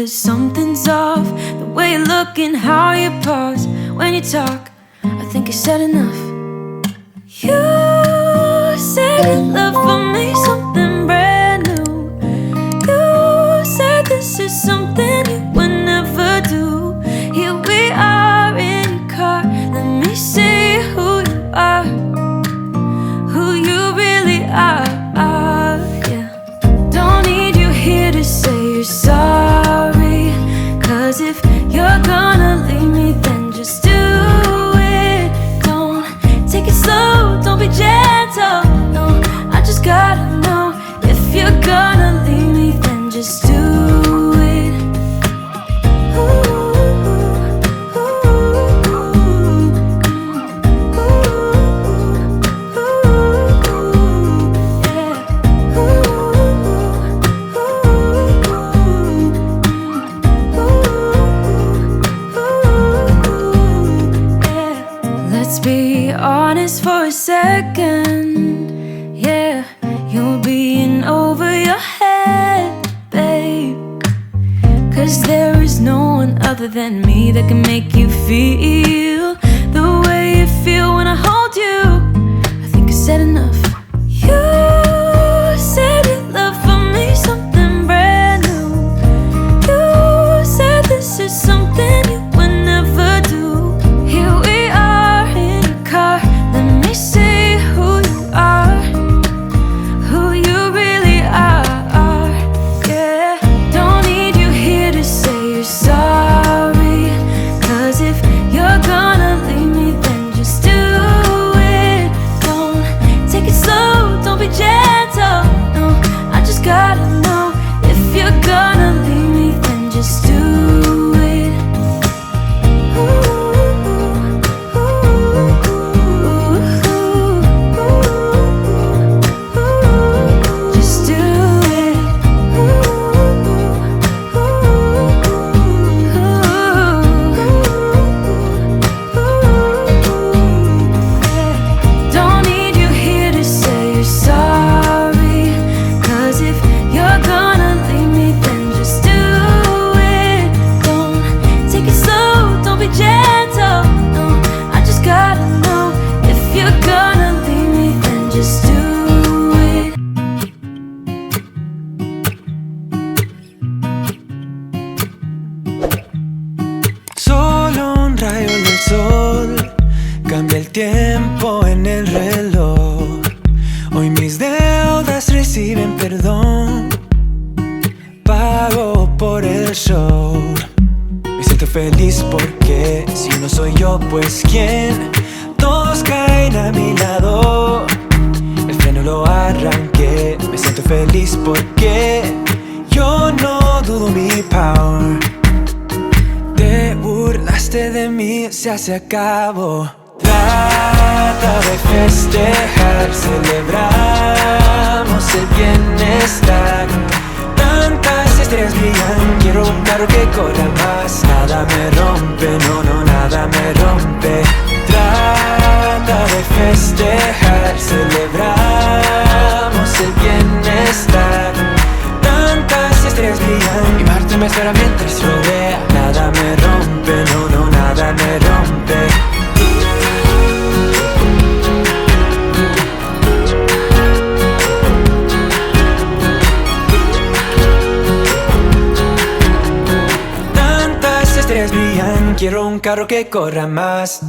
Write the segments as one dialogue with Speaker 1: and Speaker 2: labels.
Speaker 1: that something's off. The way you look and how you pause when you talk, I think you said enough. You said you love for me something brand new. You said this is something you would never do. Here we are in your car, let me see who you are, who you really are, yeah. Don't need you here to say you're sorry, 'cause if you're gonna leave me, then just do it. Don't take it slow, don't be gentle, no. I just gotta know, if you're gonna leave me, then just do it. Let's be honest for a second, yeah. You're being over your head, babe, 'cause there is no one other than me that can make you feel the way you feel when I hold you. I think I said enough. You said you love for me something brand new. You said this is something you would never do. Here we are in your car, let me see who you are, who you really are, yeah. Don't need you here to say you're sorry, 'cause if you're gonna leave me, then just do it. Don't take it slow, don't be gentle, no. I just gotta know, if you're gonna leave me, then just do it. Just do it. Don't need you here to say you're sorry, 'cause if you're gonna leave me, then just do it. Don't take it slow, don't be gentle, no. I just gotta know, if you're gonna leave me, then just do it.
Speaker 2: Solo un rayo del sol cambia el tiempo en el reloj. Hoy mis deudas reciben perdón, pago por el show. Me siento feliz porque si no soy yo, pues ¿quién? Todos caen a mi lado, el freno lo arranqué. Me siento feliz porque yo no dudo mi power. Te burlaste de mí, ya se acabó. Trata de festejar, celebramos el bienestar. Tantas estrellas brillan, quiero un carro que corra más. Nada me rompe, no, no, nada me rompe. Trata de festejar, celebramos el bienestar. Tantas estrellas brillan y Marte me espera mientras rodea. Nada me rompe, no, no, nada me rompe. Tantas estrellas brillan, quiero un carro que corra más.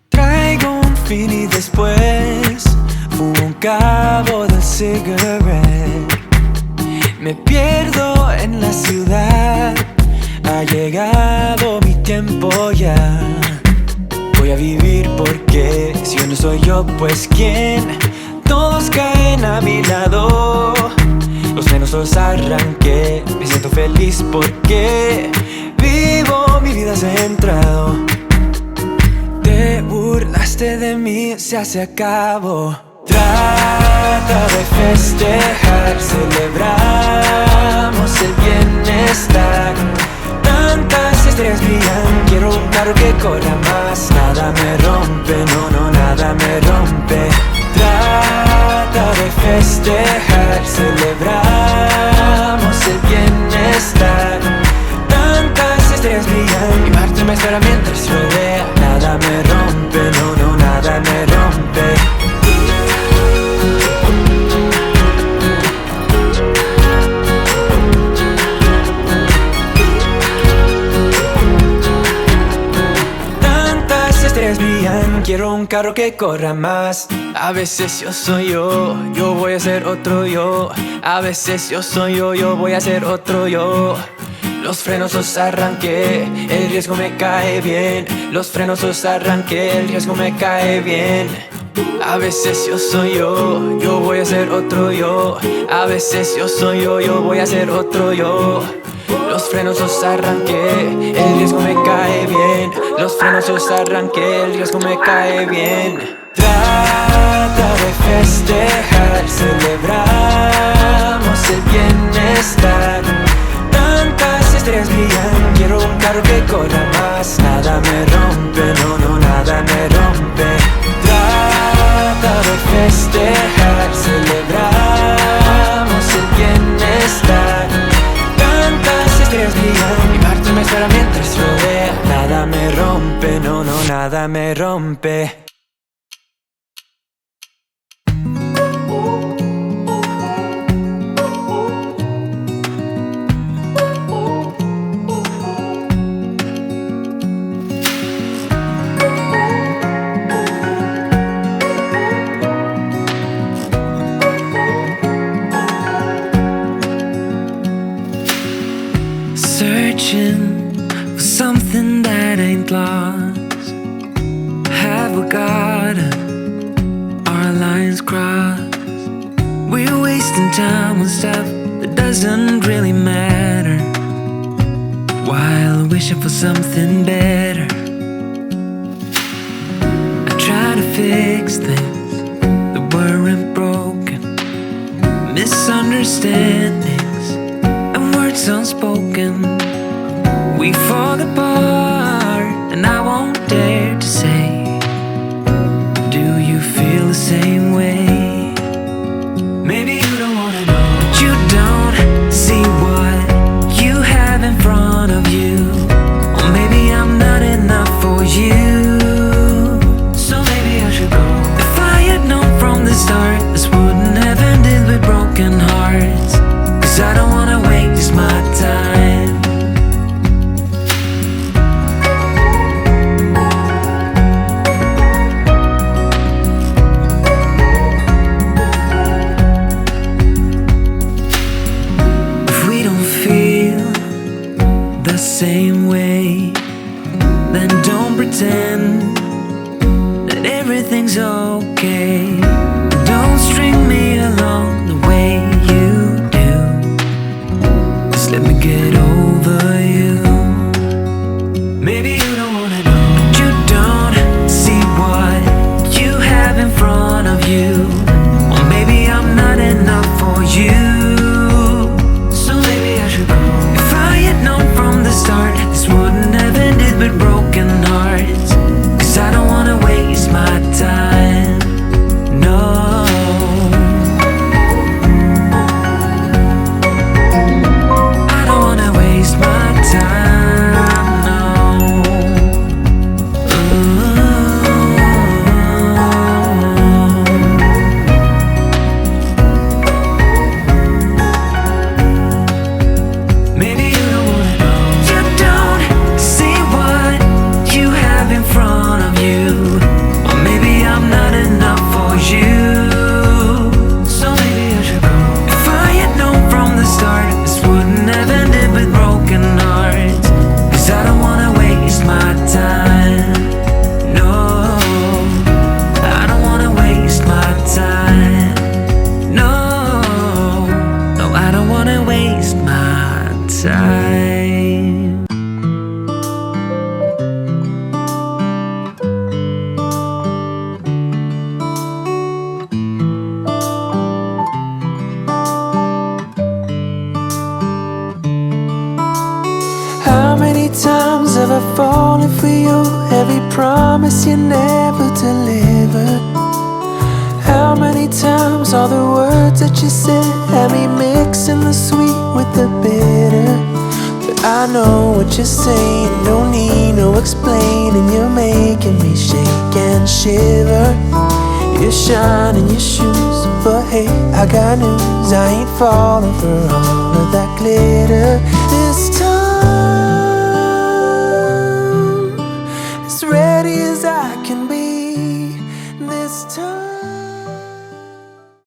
Speaker 2: Traigo un fin y después fumo un cabo del cigarette. Me pierdo en la ciudad, ha llegado mi tiempo ya. Voy a vivir porque si yo no soy yo, pues ¿quién? Todos caen a mi lado, los frenos los arranqué. Me siento feliz porque vivo mi vida centrado. Te burlaste de mí, ya se acabó. Trata de festejar, celebramos el bienestar. Tantas estrellas brillan, quiero un carro que corra más. Nada me rompe, no, no, nada me rompe. Trata de festejar, celebramos el bienestar. un carro que corra más. A veces yo soy yo voy a ser otro yo. A veces yo soy yo voy a ser otro yo. Los frenos los arranqué, el riesgo me cae bien. Los frenos los arranqué, el riesgo me cae bien. A veces yo soy yo voy a ser otro yo. A veces yo soy yo voy a ser otro yo. Los frenos los arranqué, el riesgo me cae bien. Los frenos los arranqué, el riesgo me cae bien. Trata de festejar, celebramos el bienestar. Tantas estrellas brillan, quiero un carro que corra más. Nada me rompe, no, nada me rompe. Trata de festejar, celebramos el bienestar. Tantas estrellas brillan, mi parte me espera mientras rodea. Nada me rompe, no, nada me rompe.
Speaker 1: Searching for something that ain't lost. Have we got our lines crossed? We're wasting time on stuff that doesn't really matter, while wishing for something better. I try to fix things that weren't broken, misunderstandings and words unspoken. We fall apart and I won't dare to say, do you feel the same way? Maybe you don't wanna know, but you don't see what you have in front of you. Or maybe I'm not enough for you, so maybe I should go. If I had known from the start, this wouldn't have ended with broken hearts. Cause I don't wanna waste my time. Same way, then don't pretend that everything's okay. Don't string me along the way you do. Just let me get over you. Maybe you don't wanna know, but you don't see what you have in front of you. Or maybe I'm not enough for you, so maybe I should go. If I had known from the start, this wouldn't have ended with broken hearts. Cause I don't wanna waste my time, no. I don't wanna waste my time, no. Maybe you don't wanna know, you don't see what you have in front of you. Or maybe I'm not enough for you, so maybe I should go. If I had known from the start, this wouldn't have ended with broken hearts. Cause I don't wanna waste my time, no. I don't wanna waste my time, no. No, I don't wanna waste my time.
Speaker 2: How many times have I fallen for you? Every promise you never delivered. How many times all the words that you said had me mixing the sweet with the bitter? But I know what you're saying, no need no explaining. You're making me shake and shiver. You're shining your shoes, but hey, I got news, I ain't falling for all